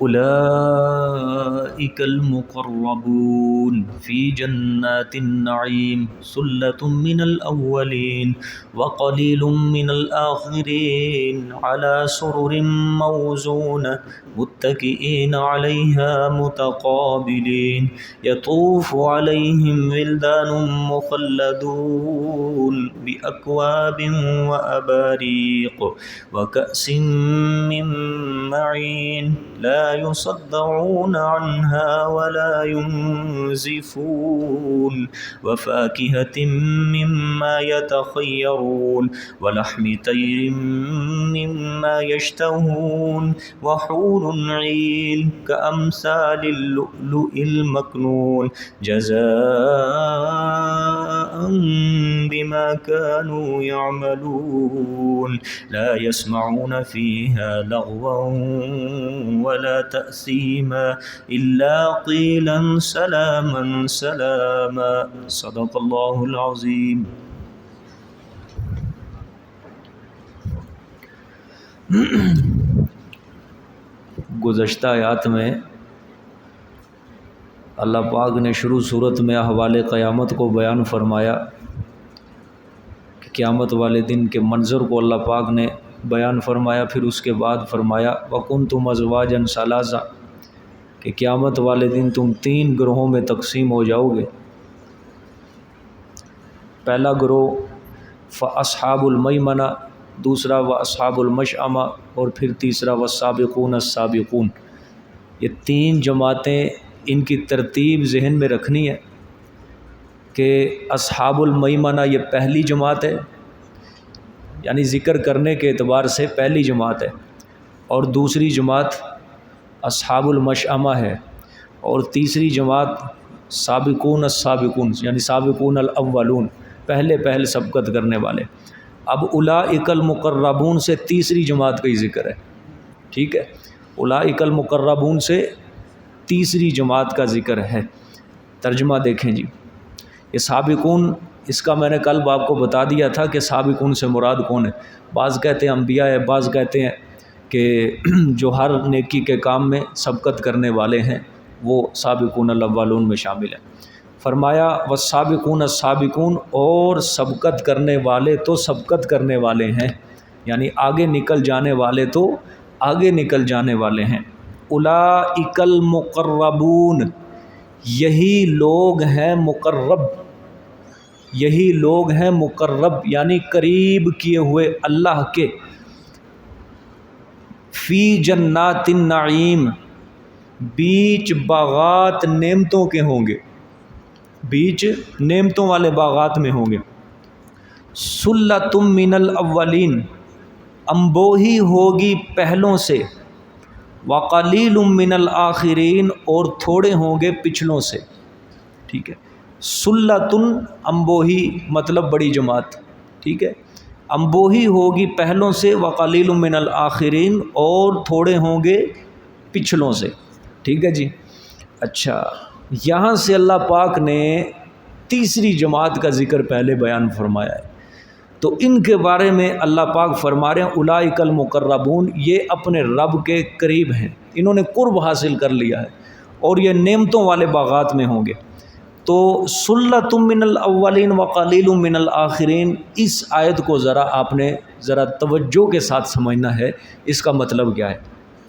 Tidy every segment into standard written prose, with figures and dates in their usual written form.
أولئك المقربون في جنات النعيم ثلة من الأولين وقليل من الآخرين على سرر موزونة متكئين عليها متقابلين يطوف عليهم ولدان مخلدون بأكواب وأباريق وكأس من معين لا يصدعون عنها ولا ينزفون وفاكهة مما يتخيرون ولحم طير مما يشتهون وحور عين كأمثال اللؤلؤ المكنون جزاء بما كانوا يعملون لا يسمعون فيها لغوا ولا تأثيما إلا قيلا سلاما سلاما صدق اللہ العظیم۔ گزشتہ آیات میں اللہ پاک نے شروع صورت میں احوال قیامت کو بیان فرمایا کہ قیامت والے دن کے منظر کو اللہ پاک نے بیان فرمایا، پھر اس کے بعد فرمایا وَكُنْتُمْ أَزْوَاجًا ثَلَاثًا کہ قیامت والے دن تم 3 گروہوں میں تقسیم ہو جاؤ گے۔ پہلا گروہ فَأَصْحَابُ الْمَيْمَنَةِ، دوسرا وَأَصْحَابُ الْمَشْأَمَةِ، اور پھر تیسرا وَالسَّابِقُونَ السَّابِقُونَ۔ یہ 3 جماعتیں ان کی ترتیب ذہن میں رکھنی ہے کہ اصحاب المیمنہ یہ پہلی جماعت ہے، یعنی ذکر کرنے کے اعتبار سے پہلی جماعت ہے، اور دوسری جماعت اصحاب المشأمہ ہے، اور تیسری جماعت سابقون السابقون یعنی سابقون الاولون، پہلے سبقت کرنے والے۔ اب اولئک المقربون سے تیسری جماعت کا ہی ذکر ہے، ٹھیک ہے، اولئک المقربون سے تیسری جماعت کا ذکر ہے۔ ترجمہ دیکھیں جی، یہ سابقون، اس کا میں نے کل آپ کو بتا دیا تھا کہ سابقون سے مراد کون ہے۔ بعض کہتے ہیں انبیاء ہے، بعض کہتے ہیں کہ جو ہر نیکی کے کام میں سبقت کرنے والے ہیں وہ سابقون الاولون میں شامل ہیں۔ فرمایا والسابقون السابقون، اور سبقت کرنے والے تو سبقت کرنے والے ہیں، یعنی آگے نکل جانے والے تو آگے نکل جانے والے ہیں۔ اولئک المقربون، یہی لوگ ہیں مقرب، یہی لوگ ہیں مقرب یعنی قریب کیے ہوئے اللہ کے۔ فی جنات النعیم، بیچ باغات نعمتوں کے ہوں گے، بیچ نعمتوں والے باغات میں ہوں گے۔ سلۃ من الاولین، انبوہی ہوگی پہلوں سے، وقلیل من الآخرین، اور تھوڑے ہوں گے پچھلوں سے، ٹھیک ہے۔ سلۃ انبوہی مطلب بڑی جماعت، ٹھیک ہے، انبوہی ہوگی پہلوں سے، وقلیل من الآخرین، اور تھوڑے ہوں گے پچھلوں سے، ٹھیک ہے جی۔ اچھا، یہاں سے اللہ پاک نے تیسری جماعت کا ذکر پہلے بیان فرمایا ہے، تو ان کے بارے میں اللہ پاک فرما رہے ہیں اولئک المقربون، یہ اپنے رب کے قریب ہیں، انہوں نے قرب حاصل کر لیا ہے، اور یہ نعمتوں والے باغات میں ہوں گے۔ تو سلۃ من الاولین وقلیل من الآخرین، اس آیت کو آپ نے ذرا توجہ کے ساتھ سمجھنا ہے، اس کا مطلب کیا ہے۔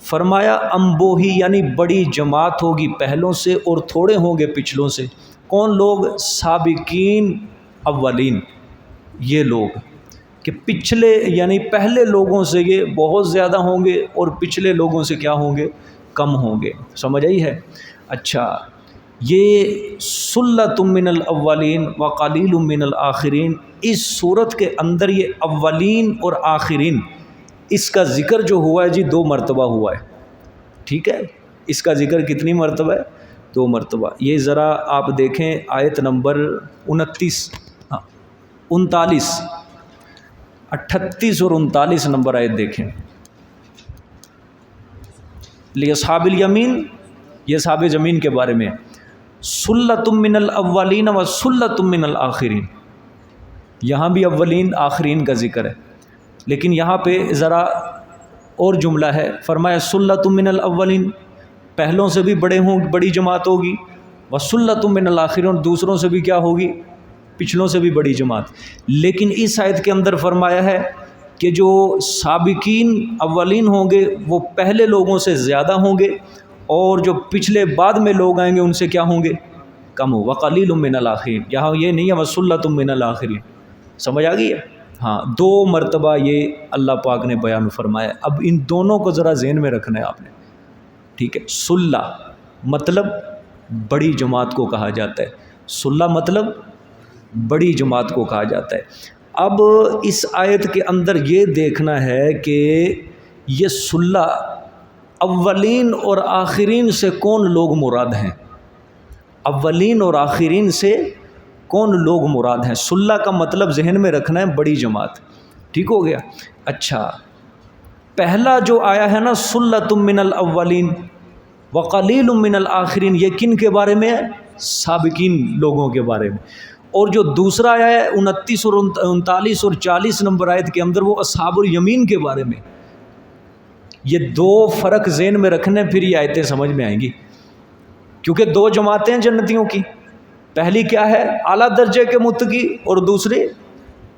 فرمایا انبوہی یعنی بڑی جماعت ہوگی پہلوں سے اور تھوڑے ہوں گے پچھلوں سے۔ کون لوگ؟ سابقین اولین، یہ لوگ کہ پچھلے یعنی پہلے لوگوں سے یہ بہت زیادہ ہوں گے اور پچھلے لوگوں سے کیا ہوں گے؟ کم ہوں گے، سمجھ آئی ہے؟ اچھا، یہ سلۃ من الاولین وقلیل من الآخرین، اس صورت کے اندر یہ اولین اور آخرین اس کا ذکر جو ہوا ہے جی 2 مرتبہ ہوا ہے، ٹھیک ہے، اس کا ذکر کتنی مرتبہ ہے؟ 2 مرتبہ۔ یہ ذرا آپ دیکھیں آیت نمبر 39 38 اور 39 نمبر آیت دیکھیں۔ لاصحاب الیمین، یہ اصحاب زمین کے بارے میں، سلۃ من الاولین و سلۃ من الآخرین، یہاں بھی اولین آخرین کا ذکر ہے، لیکن یہاں پہ ذرا اور جملہ ہے، فرمایا سلۃ من الاولین، پہلوں سے بھی بڑی جماعت ہوگی، وسلۃ من الاخرین، دوسروں سے بھی کیا ہوگی، پچھلوں سے بھی بڑی جماعت۔ لیکن اس آیت کے اندر فرمایا ہے کہ جو سابقین اولین ہوں گے وہ پہلے لوگوں سے زیادہ ہوں گے، اور جو پچھلے بعد میں لوگ آئیں گے ان سے کیا ہوں گے، کم ہو۔ وقلیل من الاخرین، یہاں یہ نہیں ہے وسلۃ من الاخرین، سمجھ آ گئی ہے؟ ہاں، 2 مرتبہ یہ اللہ پاک نے بیان فرمایا۔ اب ان دونوں کو ذرا ذہن میں رکھنا ہے آپ نے، ٹھیک ہے؟ سلہ مطلب بڑی جماعت کو کہا جاتا ہے، سلہ مطلب بڑی جماعت کو کہا جاتا ہے۔ اب اس آیت کے اندر یہ دیکھنا ہے کہ یہ سلہ اولین اور آخرین سے کون لوگ مراد ہیں، اولین اور آخرین سے کون لوگ مراد ہیں۔ سلہ کا مطلب ذہن میں رکھنا ہے بڑی جماعت، ٹھیک ہو گیا؟ اچھا، پہلا جو آیا ہے نا سلۃ من الاولین وقلیل من الاخرین، یہ کن کے بارے میں ہے؟ سابقین لوگوں کے بارے میں۔ اور جو دوسرا آیا ہے 29 اور 39 اور 40 نمبر آیت کے اندر، وہ اصحاب الیمین کے بارے میں۔ یہ 2 فرق ذہن میں رکھنے، پھر یہ آیتیں سمجھ میں آئیں گی، کیونکہ 2 جماعتیں ہیں جنتیوں کی، پہلی کیا ہے، اعلیٰ درجے کے متقی، اور دوسری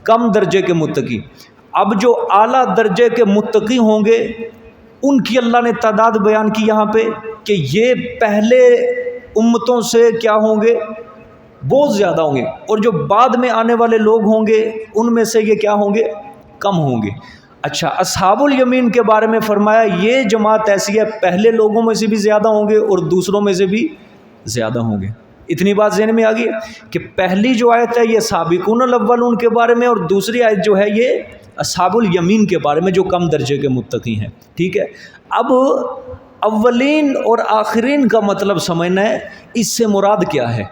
کم درجے کے متقی۔ اب جو اعلیٰ درجے کے متقی ہوں گے ان کی اللہ نے تعداد بیان کی یہاں پہ کہ یہ پہلے امتوں سے کیا ہوں گے، بہت زیادہ ہوں گے، اور جو بعد میں آنے والے لوگ ہوں گے ان میں سے یہ کیا ہوں گے، کم ہوں گے۔ اچھا، اصحاب الیمین کے بارے میں فرمایا یہ جماعت ایسی ہے پہلے لوگوں میں سے بھی زیادہ ہوں گے اور دوسروں میں سے بھی زیادہ ہوں گے۔ اتنی بات ذہن میں آ گئی کہ پہلی جو آیت ہے یہ سابقون الاولون کے بارے میں، اور دوسری آیت جو ہے یہ اصحاب الیمین کے بارے میں جو کم درجے کے متقی ہیں، ٹھیک ہے؟ اب اولین اور آخرین کا مطلب سمجھنا ہے، اس سے مراد کیا ہے،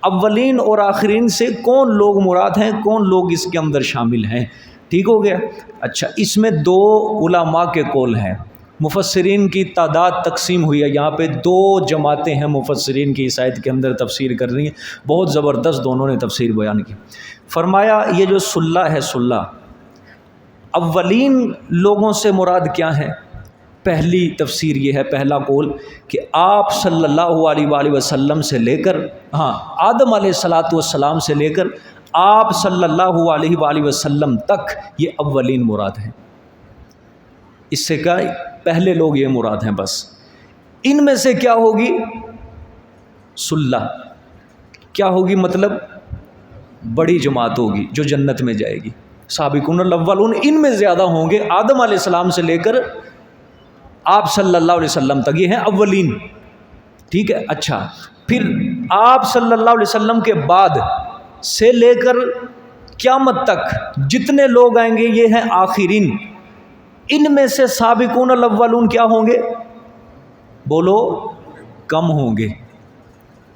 اولین اور آخرین سے کون لوگ مراد ہیں، کون لوگ اس کے اندر شامل ہیں، ٹھیک ہو گیا؟ اچھا، اس میں 2 علماء کے قول ہیں، مفسرین کی تعداد تقسیم ہوئی ہے، یہاں پہ 2 جماعتیں ہیں مفسرین کی اس آیت کے اندر تفسیر کر رہی ہیں، بہت زبردست دونوں نے تفسیر بیان کی۔ فرمایا یہ جو سلہ ہے، سلہ اولین لوگوں سے مراد کیا ہے؟ پہلی تفسیر یہ ہے، پہلا قول کہ آپ صلی اللہ علیہ وآلہ وسلم سے لے کر آدم علیہ السلام سے لے کر آپ صلی اللہ علیہ وآلہ وسلم تک یہ اولین مراد ہیں۔ اس سے کیا پہلے لوگ یہ مراد ہیں بس۔ ان میں سے کیا ہوگی؟ سلہ کیا ہوگی؟ مطلب بڑی جماعت ہوگی جو جنت میں جائے گی، سابقون الاولون، ان میں زیادہ ہوں گے آدم علیہ السلام سے لے کر آپ صلی اللہ علیہ وسلم تک، یہ ہیں اولین، ٹھیک ہے؟ اچھا، پھر آپ صلی اللہ علیہ وسلم کے بعد سے لے کر قیامت تک جتنے لوگ آئیں گے یہ ہیں آخرین۔ ان میں سے سابقون الاولون کیا ہوں گے؟ بولو، کم ہوں گے۔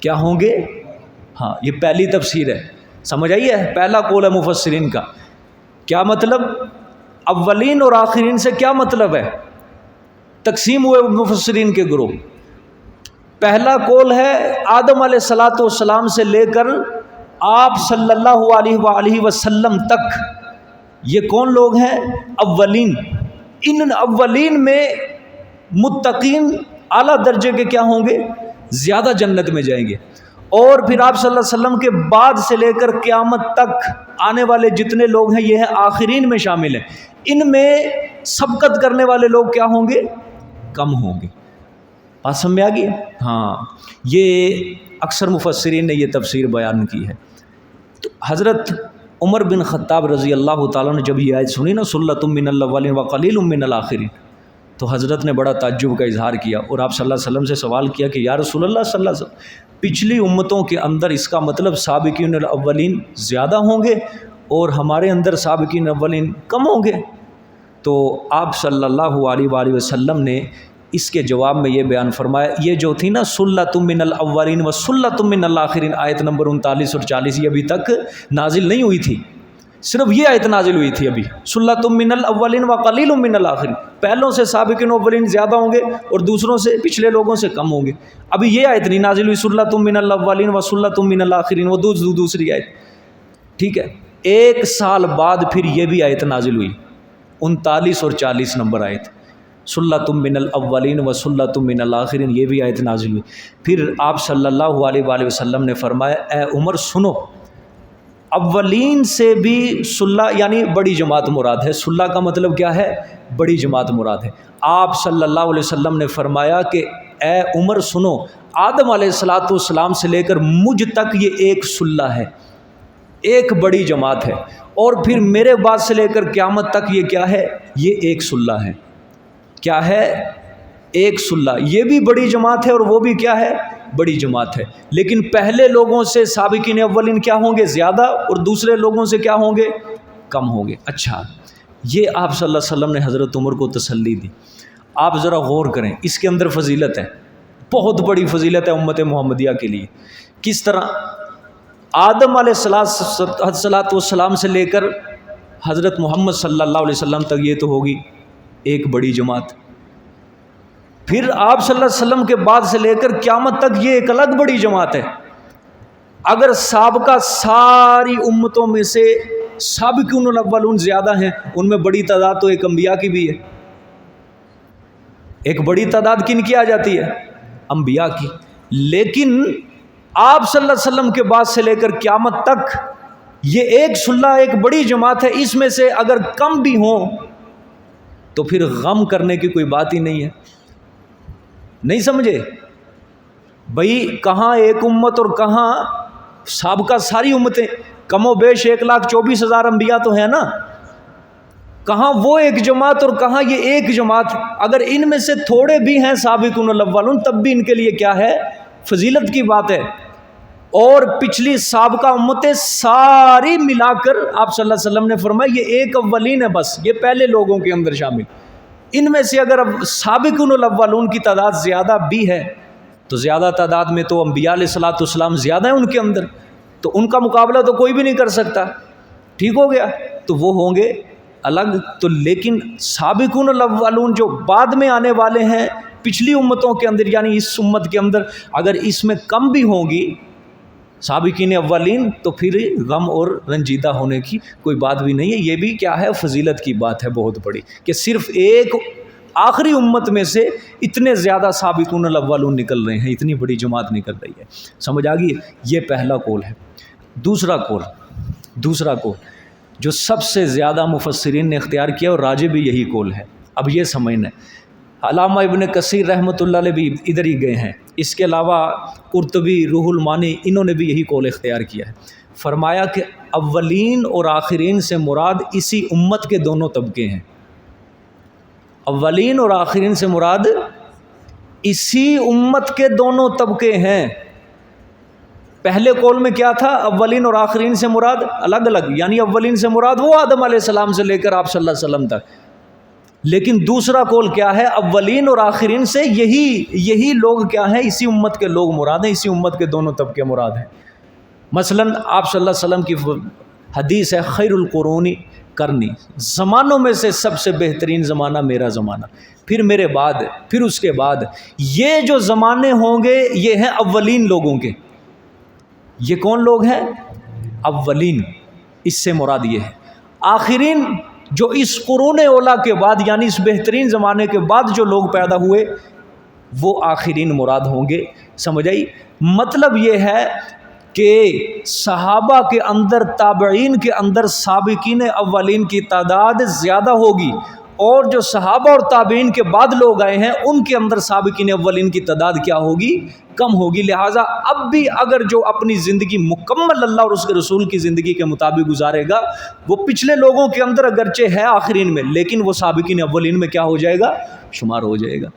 کیا ہوں گے؟ ہاں، یہ پہلی تفسیر ہے، سمجھ آئی ہے؟ پہلا قول ہے مفسرین کا۔ کیا مطلب؟ اولین اور آخرین سے کیا مطلب ہے؟ تقسیم ہوئے مفسرین کے گروہ۔ پہلا قول ہے آدم علیہ السلام سے لے کر آپ صلی اللہ علیہ وآلہ وسلم تک یہ کون لوگ ہیں؟ اولین۔ ان اولین میں متقین اعلیٰ درجے کے کیا ہوں گے؟ زیادہ جنت میں جائیں گے۔ اور پھر آپ صلی اللہ علیہ وسلم کے بعد سے لے کر قیامت تک آنے والے جتنے لوگ ہیں یہ ہیں آخرین میں شامل ہیں۔ ان میں سبقت کرنے والے لوگ کیا ہوں گے؟ کم ہوں گے۔ بات سمجھ میں آ گئی؟ ہاں، یہ اکثر مفسرین نے یہ تفسیر بیان کی ہے۔ تو حضرت عمر بن خطاب رضی اللہ تعالیٰ نے جب یہ آیت سنی نا سلۃ من الاولین وقلیل من الاخرین، تو حضرت نے بڑا تعجب کا اظہار کیا اور آپ صلی اللہ علیہ وسلم سے سوال کیا کہ یا رسول اللہ صلی اللہ علیہ وسلم، پچھلی امتوں کے اندر اس کا مطلب سابقین الاولین زیادہ ہوں گے اور ہمارے اندر سابقین الاولین کم ہوں گے؟ تو آپ صلی اللہ علیہ وآلہ وسلم نے اس کے جواب میں یہ بیان فرمایا، یہ جو تھی نا سلۃ من الاولین و سلۃ من الاخرین، آیت نمبر 39 اور 40 یہ ابھی تک نازل نہیں ہوئی تھی، صرف یہ آیت نازل ہوئی تھی ابھی، سلۃ من الاولین و قلیل من الاخرین، پہلوں سے سابقین اولین زیادہ ہوں گے اور دوسروں سے پچھلے لوگوں سے کم ہوں گے۔ ابھی یہ آیت نہیں نازل ہوئی سلۃ من الاولین و سلۃ من الاخرین، وہ دوسری آیت، ٹھیک ہے؟ 1 سال بعد پھر یہ بھی آیت نازل ہوئی، 39 اور 40 نمبر آیت۔ سلۃ من الاولین و سلۃ من الآخرین، یہ بھی آیت نازل ہوئی۔ پھر آپ صلی اللہ علیہ وآلہ وسلم نے فرمایا اے عمر سنو، اولین سے بھی سلہ یعنی بڑی جماعت مراد ہے۔ سلہ کا مطلب کیا ہے؟ بڑی جماعت مراد ہے۔ آپ صلی اللہ علیہ وسلم نے فرمایا کہ اے عمر سنو، آدم علیہ السلام سے لے کر مجھ تک یہ ایک سلہ ہے، ایک بڑی جماعت ہے، اور پھر میرے بعد سے لے کر قیامت تک یہ کیا ہے؟ یہ ایک سلہ ہے۔ کیا ہے؟ ایک سلہ۔ یہ بھی بڑی جماعت ہے اور وہ بھی کیا ہے؟ بڑی جماعت ہے۔ لیکن پہلے لوگوں سے سابقین اولین کیا ہوں گے؟ زیادہ، اور دوسرے لوگوں سے کیا ہوں گے؟ کم ہوں گے۔ اچھا، یہ آپ صلی اللہ علیہ وسلم نے حضرت عمر کو تسلی دی۔ آپ ذرا غور کریں، اس کے اندر فضیلت ہے، بہت بڑی فضیلت ہے امت محمدیہ کے لیے۔ کس طرح؟ آدم علیہ السلام سے لے کر حضرت محمد صلی اللہ علیہ وسلم تک یہ تو ہوگی ایک بڑی جماعت۔ پھر آپ صلی اللہ علیہ وسلم کے بعد سے لے کر قیامت تک یہ ایک الگ بڑی جماعت ہے۔ اگر سابقہ ساری امتوں میں سے سابقون الاولون زیادہ ہیں، ان میں بڑی تعداد تو ایک انبیاء کی بھی ہے۔ ایک بڑی تعداد کن کی آ جاتی ہے؟ انبیاء کی۔ لیکن آپ صلی اللہ علیہ وسلم کے بعد سے لے کر قیامت تک یہ ایک سلہ، ایک بڑی جماعت ہے۔ اس میں سے اگر کم بھی ہوں تو پھر غم کرنے کی کوئی بات ہی نہیں ہے۔ نہیں سمجھے بھئی؟ کہاں ایک امت اور کہاں سابقہ ساری امتیں، کم و بیش 1,24,000 انبیاء تو ہیں نا، کہاں وہ ایک جماعت اور کہاں یہ ایک جماعت۔ اگر ان میں سے تھوڑے بھی ہیں سابقون الاولون تب بھی ان کے لیے کیا ہے؟ فضیلت کی بات ہے۔ اور پچھلی سابقہ امتیں ساری ملا کر آپ صلی اللہ علیہ وسلم نے فرمایا یہ ایک اولین ہے، بس یہ پہلے لوگوں کے اندر شامل۔ ان میں سے اگر سابقون الاولون کی تعداد زیادہ بھی ہے تو زیادہ تعداد میں تو انبیاء علیہ السلام زیادہ ہیں ان کے اندر، تو ان کا مقابلہ تو کوئی بھی نہیں کر سکتا۔ ٹھیک ہو گیا؟ تو وہ ہوں گے الگ۔ تو لیکن سابقون الاولون جو بعد میں آنے والے ہیں پچھلی امتوں کے اندر، یعنی اس امت کے اندر، اگر اس میں کم بھی ہوں گی سابقین اولین تو پھر غم اور رنجیدہ ہونے کی کوئی بات بھی نہیں ہے۔ یہ بھی کیا ہے؟ فضیلت کی بات ہے بہت بڑی، کہ صرف ایک آخری امت میں سے اتنے زیادہ سابقون الاولون نکل رہے ہیں، اتنی بڑی جماعت نکل رہی ہے۔ سمجھ آ گئی؟ یہ پہلا قول ہے۔ دوسرا قول جو سب سے زیادہ مفسرین نے اختیار کیا اور راجح بھی یہی قول ہے۔ اب یہ سمجھنا ہے، علامہ ابن کثیر رحمۃ اللہ علیہ بھی ادھر ہی گئے ہیں، اس کے علاوہ قرطبی، روح المانی، انہوں نے بھی یہی قول اختیار کیا ہے۔ فرمایا کہ اولین اور آخرین سے مراد اسی امت کے دونوں طبقے ہیں۔ اولین اور آخرین سے مراد اسی امت کے دونوں طبقے ہیں۔ پہلے قول میں کیا تھا؟ اولین اور آخرین سے مراد الگ الگ، یعنی اولین سے مراد وہ آدم علیہ السلام سے لے کر آپ صلی اللہ علیہ وسلم تک۔ لیکن دوسرا قول کیا ہے؟ اولین اور آخرین سے یہی لوگ کیا ہیں؟ اسی امت کے لوگ مراد ہیں، اسی امت کے دونوں طبقے مراد ہیں۔ مثلا آپ صلی اللہ علیہ وسلم کی حدیث ہے خیر القرون کرنی، زمانوں میں سے سب سے بہترین زمانہ میرا زمانہ، پھر میرے بعد، پھر اس کے بعد۔ یہ جو زمانے ہوں گے یہ ہیں اولین لوگوں کے۔ یہ کون لوگ ہیں؟ اولین، اس سے مراد یہ ہے۔ آخرین جو اس قرون اولا کے بعد، یعنی اس بہترین زمانے کے بعد جو لوگ پیدا ہوئے وہ آخرین مراد ہوں گے۔ سمجھ آئی؟ مطلب یہ ہے کہ صحابہ کے اندر، تابعین کے اندر سابقین اولین کی تعداد زیادہ ہوگی، اور جو صحابہ اور تابعین کے بعد لوگ آئے ہیں ان کے اندر سابقین اولین کی تعداد کیا ہوگی؟ کم ہوگی۔ لہٰذا اب بھی اگر جو اپنی زندگی مکمل اللہ اور اس کے رسول کی زندگی کے مطابق گزارے گا، وہ پچھلے لوگوں کے اندر اگرچہ ہے آخرین میں، لیکن وہ سابقین اولین میں کیا ہو جائے گا؟ شمار ہو جائے گا۔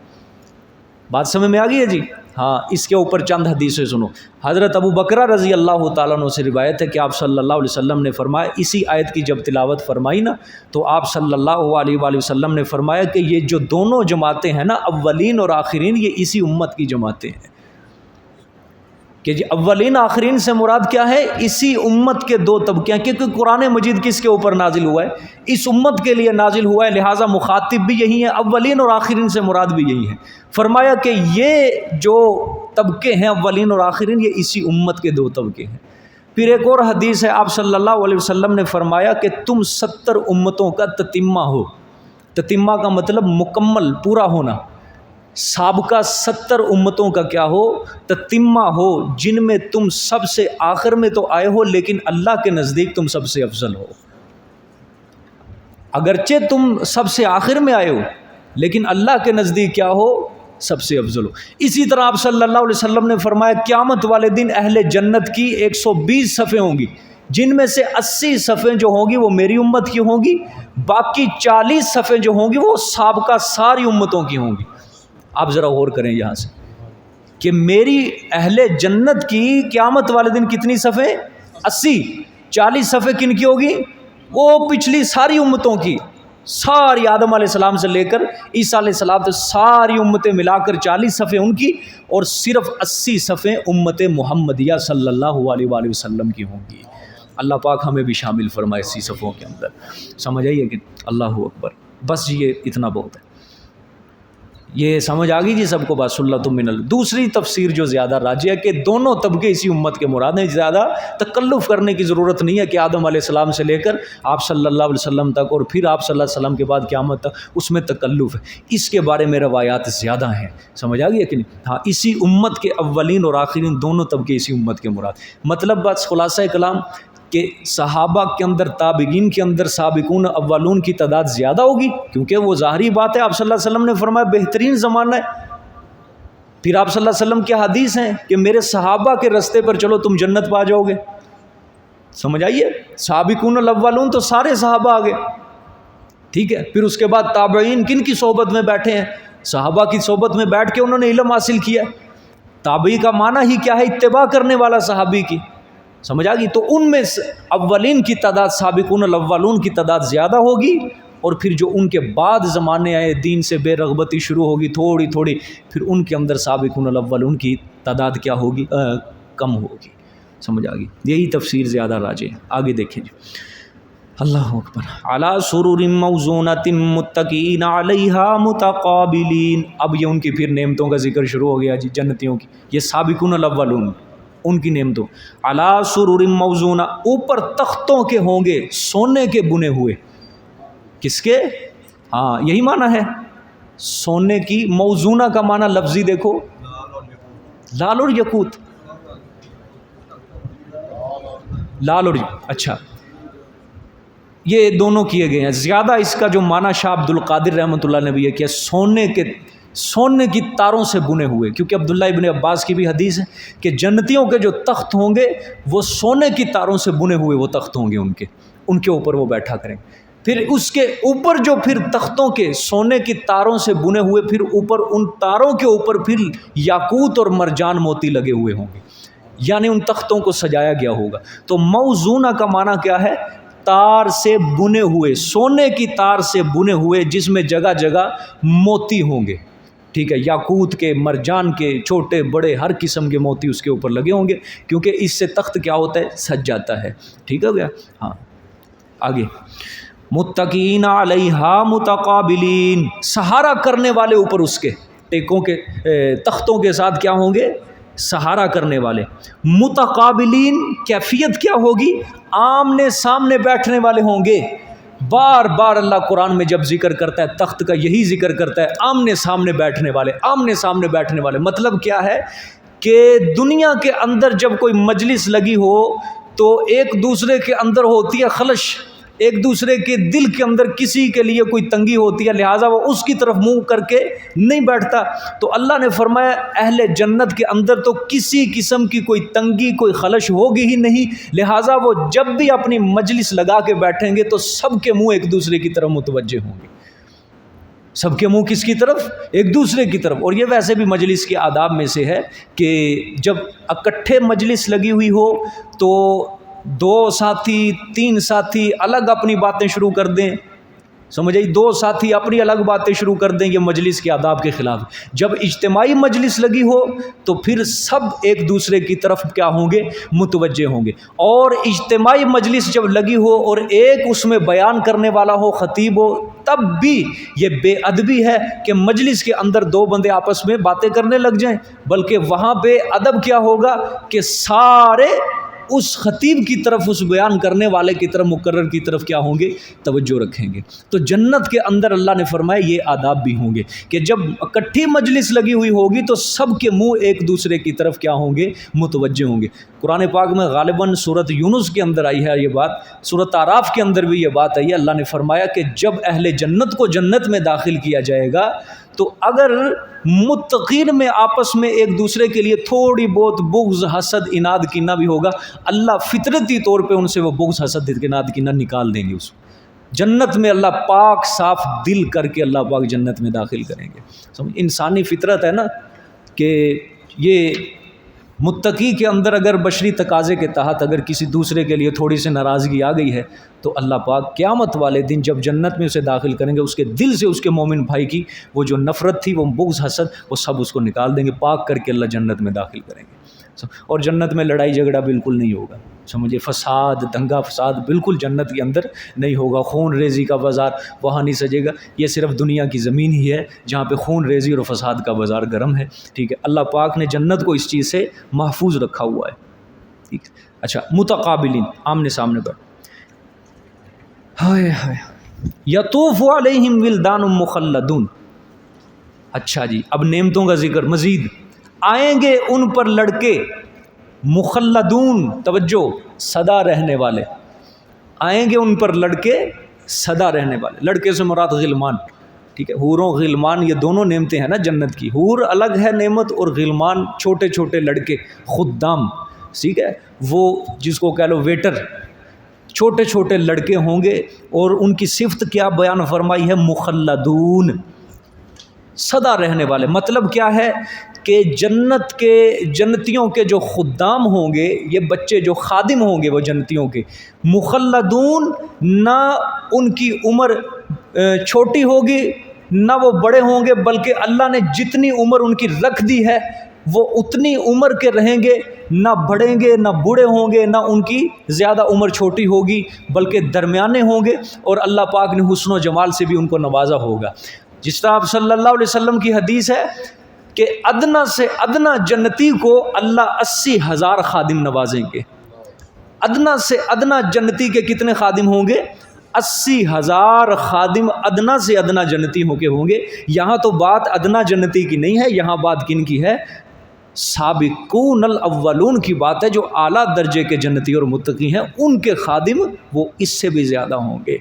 بات سمجھ میں آ گئی ہے جی؟ ہاں، اس کے اوپر چند حدیثیں سنو۔ حضرت ابو بکرہ رضی اللہ تعالیٰ عنہ سے روایت ہے کہ آپ صلی اللہ علیہ وسلم نے فرمایا، اسی آیت کی جب تلاوت فرمائی نا تو آپ صلی اللہ علیہ وآلہ وسلم نے فرمایا کہ یہ جو دونوں جماعتیں ہیں نا، اولین اور آخرین، یہ اسی امت کی جماعتیں ہیں۔ کہ جی اولین آخرین سے مراد کیا ہے؟ اسی امت کے دو طبقے ہیں، کیونکہ قرآن مجید کس کے اوپر نازل ہوا ہے؟ اس امت کے لیے نازل ہوا ہے، لہٰذا مخاطب بھی یہی ہیں، اولین اور آخرین سے مراد بھی یہی ہے۔ فرمایا کہ یہ جو طبقے ہیں اولین اور آخرین، یہ اسی امت کے دو طبقے ہیں۔ پھر ایک اور حدیث ہے، آپ صلی اللہ علیہ وسلم نے فرمایا کہ تم 70 امتوں کا تتمہ ہو۔ تتمہ کا مطلب مکمل پورا ہونا، سابقہ 70 امتوں کا کیا ہو؟ تتمہ ہو، جن میں تم سب سے آخر میں تو آئے ہو لیکن اللہ کے نزدیک تم سب سے افضل ہو۔ اگرچہ تم سب سے آخر میں آئے ہو لیکن اللہ کے نزدیک کیا ہو؟ سب سے افضل ہو۔ اسی طرح آپ صلی اللہ علیہ وسلم نے فرمایا قیامت والے دن اہل جنت کی 120 صفیں ہوں گی، جن میں سے 80 صفیں جو ہوں گی وہ میری امت کی ہوں گی، باقی 40 صفیں جو ہوں گی وہ سابقہ ساری امتوں کی ہوں گی۔ آپ ذرا غور کریں یہاں سے کہ میری اہل جنت کی قیامت والے دن کتنی صفیں؟ 80۔ 40 صفیں کن کی ہوگی؟ وہ پچھلی ساری امتوں کی، ساری آدم علیہ السلام سے لے کر عیسیٰ علیہ السلام تک ساری امتیں ملا کر 40 صفیں ان کی، اور صرف 80 صفیں امت محمدیہ صلی اللہ علیہ وآلہ وسلم کی ہوں گی۔ اللہ پاک ہمیں بھی شامل فرمائے اسی صفوں کے اندر۔ سمجھ آئیے کہ اللہ اکبر، بس یہ اتنا بہت ہے، یہ سمجھ آ گئی جی سب کو بات؟ سلۃ من اللہ۔ دوسری تفسیر جو زیادہ راجح ہے کہ دونوں طبقے اسی امت کے مراد ہیں، زیادہ تکلف کرنے کی ضرورت نہیں ہے کہ آدم علیہ السلام سے لے کر آپ صلی اللہ علیہ وسلم تک اور پھر آپ صلی اللہ علیہ وسلم کے بعد قیامت تک، اس میں تکلف ہے، اس کے بارے میں روایات زیادہ ہیں۔ سمجھ آ گئی ہے کہ نہیں؟ ہاں، اسی امت کے اولین اور آخرین دونوں طبقے اسی امت کے مراد۔ مطلب بس خلاصہ کلام کہ صحابہ کے اندر، تابعین کے اندر سابقون اولون کی تعداد زیادہ ہوگی، کیونکہ وہ ظاہری بات ہے، آپ صلی اللہ علیہ وسلم نے فرمایا بہترین زمانہ ہے۔ پھر آپ صلی اللہ علیہ وسلم کی حدیث ہیں کہ میرے صحابہ کے رستے پر چلو تم جنت پا جاؤ گے۔ سمجھ آئیے، سابقون الاولون تو سارے صحابہ آگے، ٹھیک ہے۔ پھر اس کے بعد تابعین کن کی صحبت میں بیٹھے ہیں؟ صحابہ کی صحبت میں بیٹھ کے انہوں نے علم حاصل کیا۔ تابعی کا معنی ہی کیا ہے؟ اتباع کرنے والا صحابی کی۔ سمجھ آ گئی؟ تو ان میں اولین کی تعداد، سابقون الاولون کی تعداد زیادہ ہوگی، اور پھر جو ان کے بعد زمانے آئے، دین سے بے رغبتی شروع ہوگی تھوڑی تھوڑی، پھر ان کے اندر سابقون الاولون کی تعداد کیا ہوگی؟ کم ہوگی۔ سمجھ آ گئی؟ یہی تفسیر زیادہ راجح ہے۔ آگے دیکھیں جی، اللہ اکبر۔ علی سرر موضونۃ متکئین علیہا متقابلین۔ اب یہ ان کی پھر نعمتوں کا ذکر شروع ہو گیا جی، جنتیوں کی، یہ سابقون الاولون ان کی نعمتوں۔ علی سرر موضونہ، اوپر تختوں کے ہوں گے، سونے کے بنے ہوئے۔ کس کے؟ ہاں، یہی معنی ہے سونے کی۔ موضونہ کا معنی لفظی دیکھو، لال اور یقوت، لال اور اچھا، یہ دونوں کیے گئے ہیں۔ زیادہ اس کا جو معنی شاہ عبد القادر رحمۃ اللہ نے بھی یہ کیا، سونے کی تاروں سے بنے ہوئے، کیونکہ عبداللہ ابن عباس کی بھی حدیث ہے کہ جنتیوں کے جو تخت ہوں گے وہ سونے کی تاروں سے بنے ہوئے وہ تخت ہوں گے، ان کے اوپر وہ بیٹھا کریں۔ پھر اس کے اوپر جو پھر تختوں کے سونے کی تاروں سے بنے ہوئے، پھر اوپر ان تاروں کے اوپر پھر یاقوت اور مرجان موتی لگے ہوئے ہوں گے، یعنی ان تختوں کو سجایا گیا ہوگا۔ تو موزونہ کا معنی کیا ہے؟ تار سے بنے ہوئے، سونے کی تار سے بنے ہوئے، جس میں جگہ جگہ موتی ہوں گے، ٹھیک ہے، یاقوت کے، مرجان کے، چھوٹے بڑے ہر قسم کے موتی اس کے اوپر لگے ہوں گے، کیونکہ اس سے تخت کیا ہوتا ہے؟ سج جاتا ہے۔ ٹھیک ہو گیا؟ ہاں، آگے متقین علیہا متقابلین، سہارا کرنے والے اوپر اس کے، ٹیکوں کے، تختوں کے ساتھ کیا ہوں گے؟ سہارا کرنے والے۔ متقابلین کیفیت کیا ہوگی؟ آمنے سامنے بیٹھنے والے ہوں گے۔ بار بار اللہ قرآن میں جب ذکر کرتا ہے تخت کا، یہی ذکر کرتا ہے، آمنے سامنے بیٹھنے والے، آمنے سامنے بیٹھنے والے۔ مطلب کیا ہے کہ دنیا کے اندر جب کوئی مجلس لگی ہو تو ایک دوسرے کے اندر ہوتی ہے خلش، ایک دوسرے کے دل کے اندر کسی کے لیے کوئی تنگی ہوتی ہے، لہٰذا وہ اس کی طرف منہ کر کے نہیں بیٹھتا۔ تو اللہ نے فرمایا اہل جنت کے اندر تو کسی قسم کی کوئی تنگی، کوئی خلش ہوگی ہی نہیں، لہٰذا وہ جب بھی اپنی مجلس لگا کے بیٹھیں گے تو سب کے منہ ایک دوسرے کی طرف متوجہ ہوں گے۔ سب کے منہ کس کی طرف؟ ایک دوسرے کی طرف۔ اور یہ ویسے بھی مجلس کے آداب میں سے ہے کہ جب اکٹھے مجلس لگی ہوئی ہو تو 2 ساتھی 3 ساتھی الگ اپنی باتیں شروع کر دیں، سمجھ آئی؟ 2 ساتھی اپنی الگ باتیں شروع کر دیں، یہ مجلس کے آداب کے خلاف۔ جب اجتماعی مجلس لگی ہو تو پھر سب ایک دوسرے کی طرف کیا ہوں گے؟ متوجہ ہوں گے۔ اور اجتماعی مجلس جب لگی ہو اور ایک اس میں بیان کرنے والا ہو، خطیب ہو، تب بھی یہ بے ادبی ہے کہ مجلس کے اندر 2 بندے آپس میں باتیں کرنے لگ جائیں، بلکہ وہاں پہ ادب کیا ہوگا کہ سارے اس خطیب کی طرف، اس بیان کرنے والے کی طرف، مقرر کی طرف کیا ہوں گے؟ توجہ رکھیں گے۔ تو جنت کے اندر اللہ نے فرمایا یہ آداب بھی ہوں گے کہ جب اکٹھی مجلس لگی ہوئی ہوگی تو سب کے منہ ایک دوسرے کی طرف کیا ہوں گے؟ متوجہ ہوں گے۔ قرآن پاک میں غالباً سورۃ یونس کے اندر آئی ہے یہ بات، سورۃ اعراف کے اندر بھی یہ بات آئی ہے۔ اللہ نے فرمایا کہ جب اہل جنت کو جنت میں داخل کیا جائے گا تو اگر متقین میں آپس میں ایک دوسرے کے لیے تھوڑی بہت بغض، حسد، اناد، کینہ بھی ہوگا، اللہ فطرتی طور پہ ان سے وہ بغض، حسد، اناد، کینہ نکال دیں گے۔ اس جنت میں اللہ پاک صاف دل کر کے اللہ پاک جنت میں داخل کریں گے۔ سمجھ، انسانی فطرت ہے نا کہ یہ متقی کے اندر اگر بشری تقاضے کے تحت اگر کسی دوسرے کے لیے تھوڑی سی ناراضگی آ گئی ہے تو اللہ پاک قیامت والے دن جب جنت میں اسے داخل کریں گے، اس کے دل سے اس کے مومن بھائی کی وہ جو نفرت تھی، وہ بغض، حسد، وہ سب اس کو نکال دیں گے، پاک کر کے اللہ جنت میں داخل کریں گے۔ اور جنت میں لڑائی جھگڑا بالکل نہیں ہوگا، سمجھے، فساد، دنگا فساد بالکل جنت کے اندر نہیں ہوگا، خون ریزی کا بازار وہاں نہیں سجے گا۔ یہ صرف دنیا کی زمین ہی ہے جہاں پہ خون ریزی اور فساد کا بازار گرم ہے، ٹھیک ہے۔ اللہ پاک نے جنت کو اس چیز سے محفوظ رکھا ہوا ہے، ٹھیک ہے۔ اچھا، متقابلین، آمنے سامنے پر، ہائے ہائے، یطوف علیہم ولدان مخلدون۔ اچھا جی، اب نعمتوں کا ذکر مزید، آئیں گے ان پر لڑکے مخلدون، توجہ، سدا رہنے والے، آئیں گے ان پر لڑکے سدا رہنے والے۔ لڑکے سے مراد غلمان، ٹھیک ہے۔ حور و غلمان یہ دونوں نعمتیں ہیں نا جنت کی، حور الگ ہے نعمت اور غلمان چھوٹے چھوٹے لڑکے، خدام، ٹھیک ہے، وہ جس کو کہہ لو ویٹر، چھوٹے چھوٹے لڑکے ہوں گے، اور ان کی صفت کیا بیان فرمائی ہے؟ مخلدون، سدا رہنے والے۔ مطلب کیا ہے کہ جنت کے، جنتیوں کے جو خدام ہوں گے، یہ بچے جو خادم ہوں گے وہ جنتیوں کے، مخلدون، نہ ان کی عمر چھوٹی ہوگی نہ وہ بڑے ہوں گے، بلکہ اللہ نے جتنی عمر ان کی رکھ دی ہے وہ اتنی عمر کے رہیں گے، نہ بڑھیں گے نہ بوڑھے ہوں گے، نہ ان کی زیادہ عمر چھوٹی ہوگی بلکہ درمیانے ہوں گے، اور اللہ پاک نے حسن و جمال سے بھی ان کو نوازا ہوگا۔ جس طرح آپ صلی اللہ علیہ وسلم کی حدیث ہے کہ ادنا سے ادنا جنتی کو اللہ 80,000 خادم نوازیں گے۔ ادنا سے ادنا جنتی کے کتنے خادم ہوں گے؟ 80,000 خادم ادنا سے ادنا جنتی ہوں کے ہوں گے۔ یہاں تو بات ادنا جنتی کی نہیں ہے، یہاں بات کن کی ہے؟ سابقون الاولون کی بات ہے، جو اعلیٰ درجے کے جنتی اور متقی ہیں ان کے خادم وہ اس سے بھی زیادہ ہوں گے۔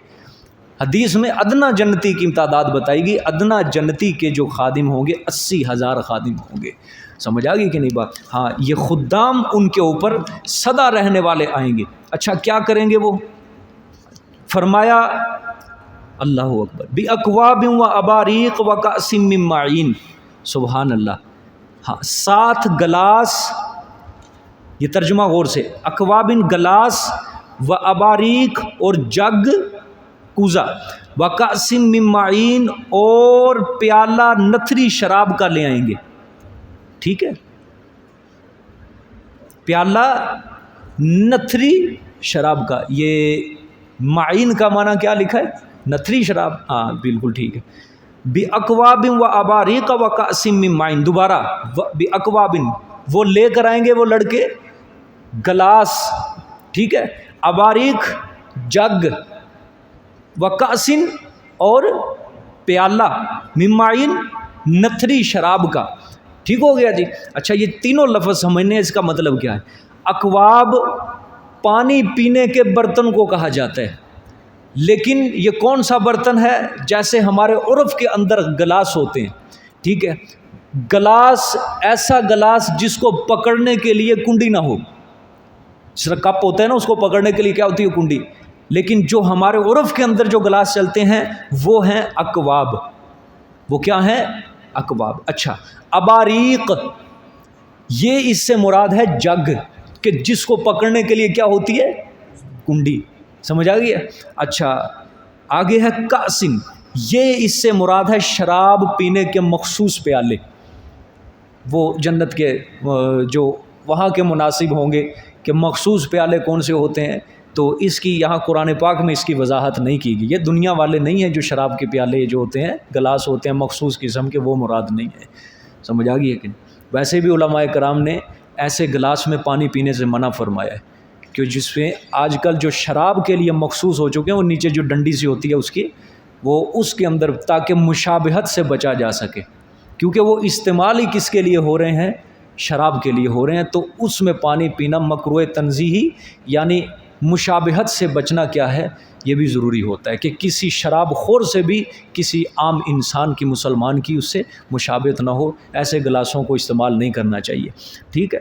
حدیث میں ادنا جنتی کی تعداد بتائی گئی، ادنا جنتی کے جو خادم ہوں گے 80,000 خادم ہوں گے۔ سمجھ آ گئی کہ نہیں بات؟ ہاں، یہ خدام ان کے اوپر سدا رہنے والے آئیں گے۔ اچھا، کیا کریں گے وہ؟ فرمایا اللہ اکبر، باکواب و اباریق و کأس من معین، سبحان اللہ۔ ہاں، 7 گلاس، یہ ترجمہ غور سے، اکوابن گلاس، و اباریق اور جگ، کوزہ، و کأس من معین اور پیالہ نتھری شراب کا لے آئیں گے، ٹھیک ہے، پیالہ نتھری شراب کا۔ یہ معین کا معنی کیا لکھا ہے؟ نتھری شراب، ہاں بالکل ٹھیک ہے۔ باکواب و اباریق و کأس من معین، دوبارہ باکواب، وہ لے کر آئیں گے وہ لڑکے گلاس، ٹھیک ہے، اباریق جگ، و کأس اور پیالہ، من معین نتھری شراب کا، ٹھیک ہو گیا جی۔ اچھا، یہ تینوں لفظ سمجھنے اس کا مطلب کیا ہے؟ اکواب پانی پینے کے برتن کو کہا جاتا ہے، لیکن یہ کون سا برتن ہے؟ جیسے ہمارے عرف کے اندر گلاس ہوتے ہیں، ٹھیک ہے، گلاس ایسا گلاس جس کو پکڑنے کے لیے کنڈی نہ ہو، جس طرح کپ ہوتا ہے نا، اس کو پکڑنے کے لیے کیا ہوتی ہے؟ کنڈی۔ لیکن جو ہمارے عرف کے اندر جو گلاس چلتے ہیں وہ ہیں اکواب، وہ کیا ہیں؟ اکواب۔ اچھا، اباریق، یہ اس سے مراد ہے جگ، کہ جس کو پکڑنے کے لیے کیا ہوتی ہے؟ کنڈی، سمجھ آ گئی ہے؟ اچھا، آگے ہے کأسن، یہ اس سے مراد ہے شراب پینے کے مخصوص پیالے، وہ جنت کے جو وہاں کے مناسب ہوں گے کہ مخصوص پیالے کون سے ہوتے ہیں، تو اس کی یہاں قرآن پاک میں اس کی وضاحت نہیں کی گئی۔ یہ دنیا والے نہیں ہیں جو شراب کے پیالے جو ہوتے ہیں، گلاس ہوتے ہیں مخصوص قسم کے، وہ مراد نہیں ہے، سمجھ آ گئی ہے کہ ویسے بھی علماء کرام نے ایسے گلاس میں پانی پینے سے منع فرمایا ہے کہ جس میں آج کل جو شراب کے لیے مخصوص ہو چکے ہیں، وہ نیچے جو ڈنڈی سی ہوتی ہے اس کی، وہ اس کے اندر، تاکہ مشابہت سے بچا جا سکے، کیونکہ وہ استعمال ہی کس کے لیے ہو رہے ہیں؟ شراب کے لیے ہو رہے ہیں، تو اس میں پانی پینا مکروہ تنزیہی، یعنی مشابہت سے بچنا کیا ہے، یہ بھی ضروری ہوتا ہے کہ کسی شراب خور سے بھی کسی عام انسان کی، مسلمان کی، اس سے مشابہت نہ ہو، ایسے گلاسوں کو استعمال نہیں کرنا چاہیے، ٹھیک ہے۔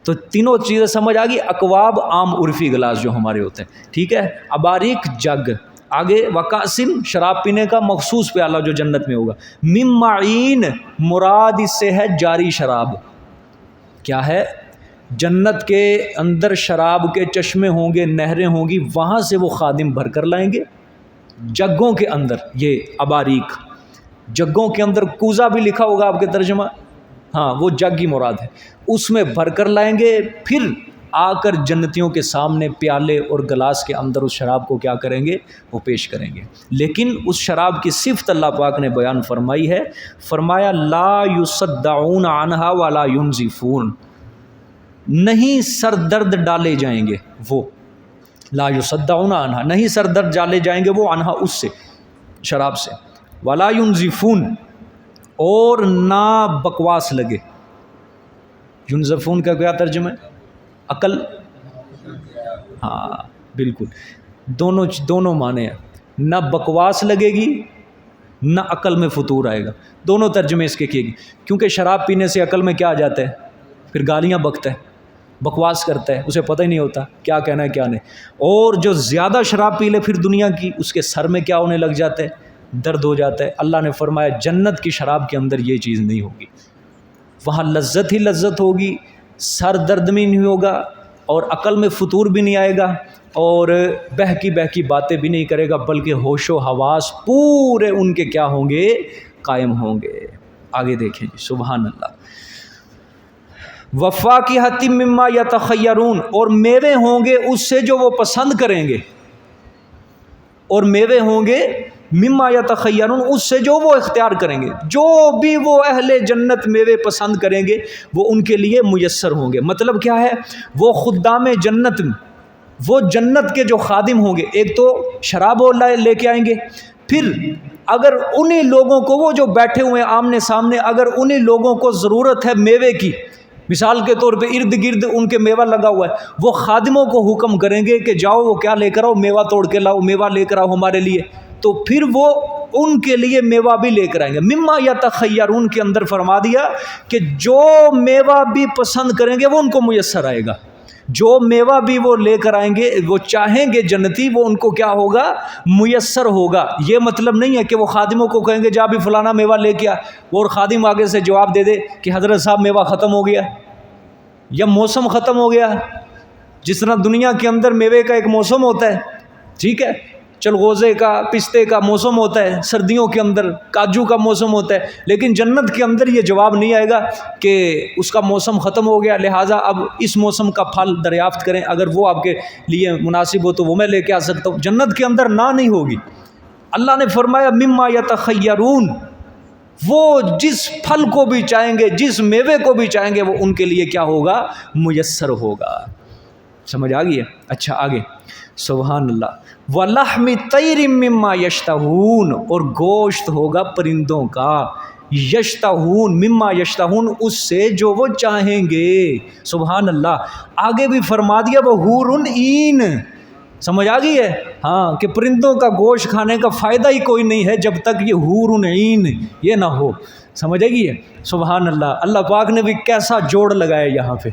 تو تینوں چیزیں سمجھ آ گئی، اکواب عام عرفی گلاس جو ہمارے ہوتے ہیں، ٹھیک ہے، اباریک جگ، آگے وکاسن شراب پینے کا مخصوص پیالہ جو جنت میں ہوگا، من معین مراد اس سے ہے جاری شراب، کیا ہے؟ جنت کے اندر شراب کے چشمے ہوں گے، نہریں ہوں گی، وہاں سے وہ خادم بھر کر لائیں گے جگوں کے اندر، یہ اباریک جگوں کے اندر، کوزہ بھی لکھا ہوگا آپ کے ترجمہ، ہاں وہ جگ کی مراد ہے، اس میں بھر کر لائیں گے، پھر آ کر جنتیوں کے سامنے پیالے اور گلاس کے اندر اس شراب کو کیا کریں گے؟ وہ پیش کریں گے۔ لیکن اس شراب کی صفت اللہ پاک نے بیان فرمائی ہے، فرمایا لا یصدعون عنہا ولا ینزفون، نہیں سر درد ڈالے جائیں گے وہ، لا یصدعون عنہا، نہیں سر درد ڈالے جائیں گے وہ، عنہا اس سے، شراب سے، ولا ینزفون، اور نہ بکواس لگے۔ ینزفون کا کیا ترجمہ ہے؟ عقل، ہاں بالکل، دونوں معنی ہیں، نہ بکواس لگے گی نہ عقل میں فطور آئے گا، دونوں ترجمے اس کے کیے گی، کیونکہ شراب پینے سے عقل میں کیا آ جاتا ہے؟ پھر گالیاں بکتا ہے، بکواس کرتا ہے، اسے پتہ ہی نہیں ہوتا کیا کہنا ہے کیا نہیں، اور جو زیادہ شراب پی لے پھر دنیا کی، اس کے سر میں کیا ہونے لگ جاتا ہے؟ درد ہو جاتا ہے۔ اللہ نے فرمایا جنت کی شراب کے اندر یہ چیز نہیں ہوگی، وہاں لذت ہی لذت ہوگی، سر درد بھی نہیں ہوگا، اور عقل میں فطور بھی نہیں آئے گا، اور بہکی باتیں بھی نہیں کرے گا، بلکہ ہوش و حواس پورے ان کے کیا ہوں گے؟ قائم ہوں گے۔ آگے دیکھیں جی، سبحان اللہ۔ وفاکہۃ مما یتخیرون، اور میوے ہوں گے اس سے جو وہ پسند کریں گے، اور میوے ہوں گے مما یتخیرون، اس سے جو وہ اختیار کریں گے، جو بھی وہ اہل جنت میوے پسند کریں گے وہ ان کے لیے میسر ہوں گے۔ مطلب کیا ہے؟ وہ خدام جنت، وہ جنت کے جو خادم ہوں گے، ایک تو شراب وہ لے کے آئیں گے، پھر اگر انہی لوگوں کو، وہ جو بیٹھے ہوئے آمنے سامنے، اگر انہی لوگوں کو ضرورت ہے میوے کی، مثال کے طور پہ ارد گرد ان کے میوہ لگا ہوا ہے، وہ خادموں کو حکم کریں گے کہ جاؤ وہ کیا لے کر آؤ، میوہ توڑ کے لاؤ، میوہ لے کر آؤ ہمارے لیے، تو پھر وہ ان کے لیے میوہ بھی لے کر آئیں گے۔ مما یتخیرون کے اندر فرما دیا کہ جو میوہ بھی پسند کریں گے وہ ان کو میسر آئے گا، جو میوہ بھی وہ لے کر آئیں گے، وہ چاہیں گے جنتی، وہ ان کو کیا ہوگا؟ میسر ہوگا۔ یہ مطلب نہیں ہے کہ وہ خادموں کو کہیں گے جا بھی فلانا میوہ لے کے آ، اور خادم آگے سے جواب دے دے کہ حضرت صاحب میوہ ختم ہو گیا یا موسم ختم ہو گیا، جس طرح دنیا کے اندر میوے کا ایک موسم ہوتا ہے، ٹھیک ہے، چلغوزے کا، پستے کا موسم ہوتا ہے، سردیوں کے اندر کاجو کا موسم ہوتا ہے، لیکن جنت کے اندر یہ جواب نہیں آئے گا کہ اس کا موسم ختم ہو گیا لہٰذا اب اس موسم کا پھل دریافت کریں، اگر وہ آپ کے لیے مناسب ہو تو وہ میں لے کے آ سکتا ہوں۔ جنت کے اندر نہ نہیں ہوگی۔ اللہ نے فرمایا مما یتخیرون، وہ جس پھل کو بھی چاہیں گے، جس میوے کو بھی چاہیں گے، وہ ان کے لیے کیا ہوگا؟ میسر ہوگا۔ سمجھ آ گئی ہے؟ اچھا آگے، سبحان اللہ۔ وَلَحْمِ طَيْرٍ مِّمَّا يَشْتَهُونَ، اور گوشت ہوگا پرندوں کا، یشتہون مما یشتہون، اس سے جو وہ چاہیں گے۔ سبحان اللہ۔ آگے بھی فرما دیا وہ حور عین، سمجھ آ گئی ہے؟ ہاں، کہ پرندوں کا گوشت کھانے کا فائدہ ہی کوئی نہیں ہے جب تک یہ حور عین یہ نہ ہو، سمجھ آ گئی ہے؟ سبحان اللہ۔ اللہ پاک نے بھی کیسا جوڑ لگایا یہاں پہ،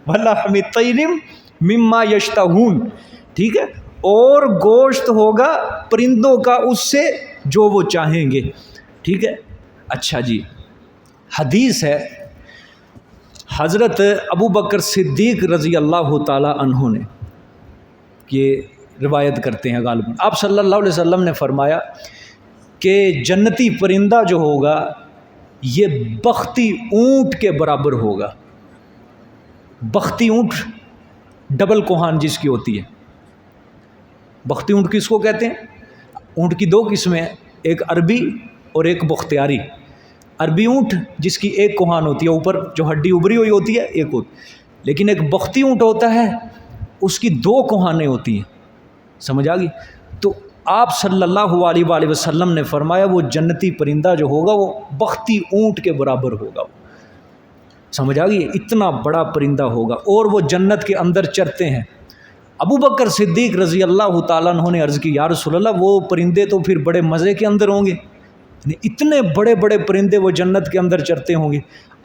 وَلَحْمِ طَيْرٍ مِّمَّا يَشْتَهُونَ، ٹھیک ہے، اور گوشت ہوگا پرندوں کا اس سے جو وہ چاہیں گے، ٹھیک ہے۔ اچھا جی، حدیث ہے حضرت ابو بکر صدیق رضی اللہ تعالی عنہ نے، یہ روایت کرتے ہیں غالباً، آپ صلی اللہ علیہ وسلم نے فرمایا کہ جنتی پرندہ جو ہوگا یہ بختی اونٹ کے برابر ہوگا۔ بختی اونٹ ڈبل کوہان جس کی ہوتی ہے، بختی اونٹ کس کو کہتے ہیں؟ اونٹ کی دو قسمیں ہیں، ایک عربی اور ایک بختیاری۔ عربی اونٹ جس کی ایک کوہان ہوتی ہے، اوپر جو ہڈی ابری ہوئی ہوتی ہے ایک ہوتی، لیکن ایک بختی اونٹ ہوتا ہے، اس کی 2 کوہانیں ہوتی ہیں، سمجھ آ گئی؟ تو آپ صلی اللہ علیہ وآلہ وسلم نے فرمایا وہ جنتی پرندہ جو ہوگا وہ بختی اونٹ کے برابر ہوگا، سمجھ آ گئی؟ اتنا بڑا پرندہ ہوگا، اور وہ جنت کے اندر چرتے ہیں۔ ابو بکر صدیق رضی اللہ تعالیٰ عنہ نے عرض کی یا رسول اللہ وہ پرندے تو پھر بڑے مزے کے اندر ہوں گے، اتنے بڑے بڑے پرندے وہ جنت کے اندر چرتے ہوں گے۔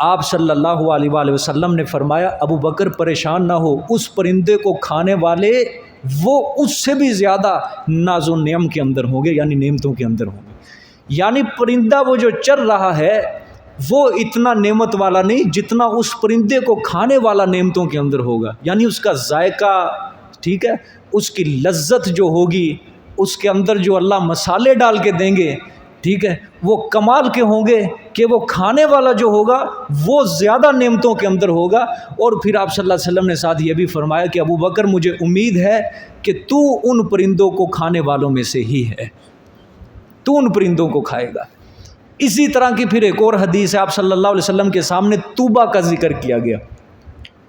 آپ صلی اللہ علیہ وآلہ وسلم نے فرمایا ابو بکر پریشان نہ ہو، اس پرندے کو کھانے والے وہ اس سے بھی زیادہ ناز و نعم کے اندر ہوں گے، یعنی نعمتوں کے اندر ہوں گے۔ یعنی پرندہ وہ جو چر رہا ہے وہ اتنا نعمت والا نہیں جتنا اس پرندے کو کھانے والا نعمتوں کے اندر ہوگا، یعنی اس کا ذائقہ، ٹھیک ہے، اس کی لذت جو ہوگی، اس کے اندر جو اللہ مسالے ڈال کے دیں گے، ٹھیک ہے، وہ کمال کے ہوں گے کہ وہ کھانے والا جو ہوگا وہ زیادہ نعمتوں کے اندر ہوگا۔ اور پھر آپ صلی اللہ علیہ وسلم نے ساتھ یہ بھی فرمایا کہ ابو بکر مجھے امید ہے کہ تو ان پرندوں کو کھانے والوں میں سے ہی ہے، تو ان پرندوں کو کھائے گا۔ اسی طرح کی پھر ایک اور حدیث ہے، آپ صلی اللہ علیہ وسلم کے سامنے طوبہ کا ذکر کیا گیا،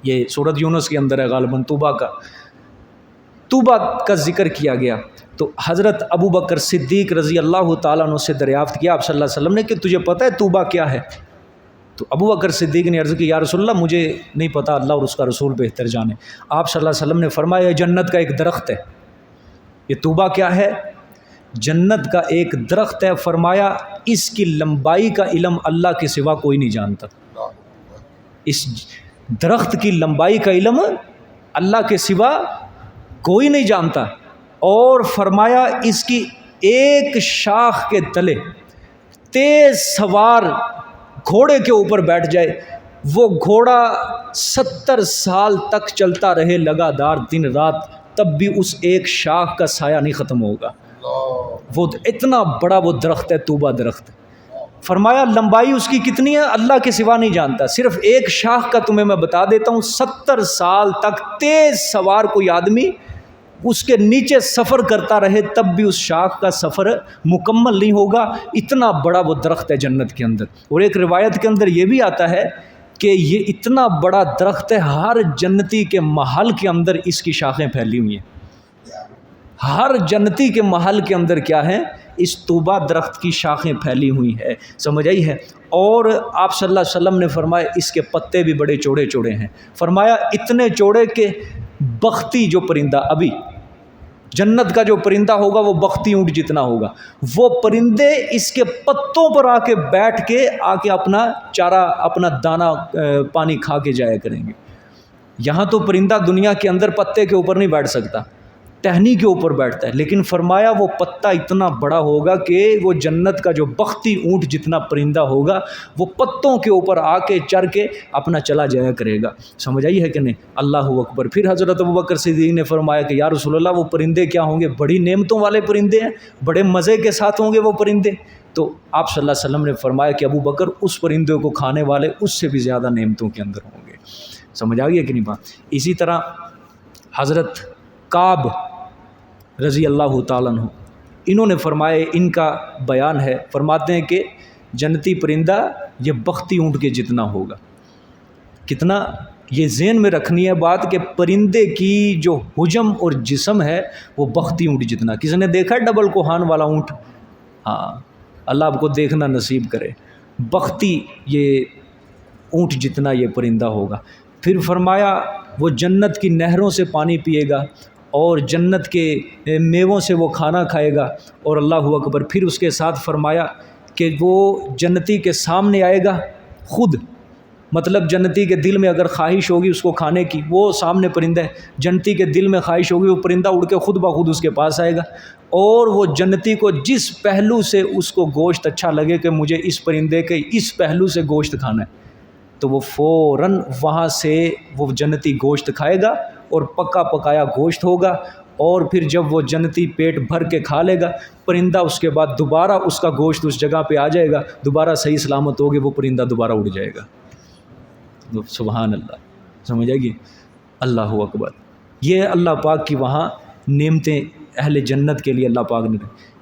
یہ سورۃ یونس کے اندر ہے غالباً، طوبہ کا ذکر کیا گیا۔ تو حضرت ابو بکر صدیق رضی اللہ تعالیٰ عنہ سے دریافت کیا آپ صلی اللہ علیہ وسلم نے کہ تجھے پتہ ہے طوبہ کیا ہے؟ تو ابو بکر صدیق نے عرض کی یا رسول اللہ مجھے نہیں پتہ، اللہ اور اس کا رسول بہتر جانے۔ آپ صلی اللہ علیہ وسلم نے فرمایا یہ جنت کا ایک درخت ہے۔ یہ طوبہ کیا ہے؟ جنت کا ایک درخت ہے۔ فرمایا اس کی لمبائی کا علم اللہ کے سوا کوئی نہیں جانتا، اس درخت کی لمبائی کا علم اللہ کے سوا کوئی نہیں جانتا۔ اور فرمایا اس کی ایک شاخ کے تلے تیز سوار گھوڑے کے اوپر بیٹھ جائے، وہ گھوڑا 70 سال تک چلتا رہے لگاتار دن رات، تب بھی اس ایک شاخ کا سایہ نہیں ختم ہوگا۔ وہ اتنا بڑا وہ درخت ہے، طوبہ درخت۔ فرمایا لمبائی اس کی کتنی ہے اللہ کے سوا نہیں جانتا، صرف ایک شاخ کا تمہیں میں بتا دیتا ہوں، 70 سال تک تیز سوار کوئی آدمی اس کے نیچے سفر کرتا رہے تب بھی اس شاخ کا سفر مکمل نہیں ہوگا، اتنا بڑا وہ درخت ہے جنت کے اندر۔ اور ایک روایت کے اندر یہ بھی آتا ہے کہ یہ اتنا بڑا درخت ہے، ہر جنتی کے محل کے اندر اس کی شاخیں پھیلی ہوئی ہیں، ہر جنتی کے محل کے اندر کیا ہے؟ اس طوبہ درخت کی شاخیں پھیلی ہوئی ہے، سمجھ آئی ہے؟ اور آپ صلی اللہ علیہ وسلم نے فرمایا اس کے پتے بھی بڑے چوڑے چوڑے ہیں۔ فرمایا اتنے چوڑے کہ بختی جو پرندہ، ابھی جنت کا جو پرندہ ہوگا وہ بختی اونٹ جتنا ہوگا، وہ پرندے اس کے پتوں پر آ کے بیٹھ کے اپنا چارہ، اپنا دانہ پانی کھا کے جایا کریں گے۔ یہاں تو پرندہ دنیا کے اندر پتے کے اوپر نہیں بیٹھ سکتا، ٹہنی کے اوپر بیٹھتا ہے، لیکن فرمایا وہ پتا اتنا بڑا ہوگا کہ وہ جنت کا جو بختی اونٹ جتنا پرندہ ہوگا وہ پتوں کے اوپر آ کے چر کے اپنا چلا جایا کرے گا، سمجھ آئی ہے کہ نہیں؟ اللہ اکبر۔ پھر حضرت ابوبکر صدیق نے فرمایا کہ یا رسول اللہ وہ پرندے کیا ہوں گے؟ بڑی نعمتوں والے پرندے ہیں، بڑے مزے کے ساتھ ہوں گے وہ پرندے۔ تو آپ صلی اللہ علیہ وسلم نے فرمایا کہ ابو بکر اس پرندے کو کھانے والے اس سے بھی زیادہ نعمتوں کے اندر ہوں گے، سمجھ آ گئی ہے کہ نہیں بات؟ اسی طرح حضرت کعب رضی اللہ تعالیٰ عنہ، انہوں نے فرمایا، ان کا بیان ہے، فرماتے ہیں کہ جنتی پرندہ یہ بختی اونٹ کے جتنا ہوگا۔ کتنا؟ یہ ذہن میں رکھنی ہے بات کہ پرندے کی جو حجم اور جسم ہے وہ بختی اونٹ جتنا۔ کسی نے دیکھا ہے ڈبل کوہان والا اونٹ؟ ہاں، اللہ آپ کو دیکھنا نصیب کرے۔ بختی یہ اونٹ جتنا یہ پرندہ ہوگا۔ پھر فرمایا وہ جنت کی نہروں سے پانی پیے گا اور جنت کے میووں سے وہ کھانا کھائے گا، اور اللہ اکبر۔ پھر اس کے ساتھ فرمایا کہ وہ جنتی کے سامنے آئے گا خود، مطلب جنتی کے دل میں اگر خواہش ہوگی اس کو کھانے کی، وہ سامنے پرندہ ہے، جنتی کے دل میں خواہش ہوگی وہ پرندہ اڑ کے خود بخود اس کے پاس آئے گا، اور وہ جنتی کو جس پہلو سے اس کو گوشت اچھا لگے کہ مجھے اس پرندے کے اس پہلو سے گوشت کھانا ہے، تو وہ فوراً وہاں سے وہ جنتی گوشت کھائے گا، اور پکا پکایا گوشت ہوگا، اور پھر جب وہ جنتی پیٹ بھر کے کھا لے گا، پرندہ اس کے بعد دوبارہ اس کا گوشت اس جگہ پہ آ جائے گا، دوبارہ صحیح سلامت ہوگی، وہ پرندہ دوبارہ اڑ جائے گا۔ سبحان اللہ، سمجھ آئے گی؟ اللہ اکبر۔ یہ اللہ پاک کی وہاں نعمتیں اہل جنت کے لیے اللہ پاک نے۔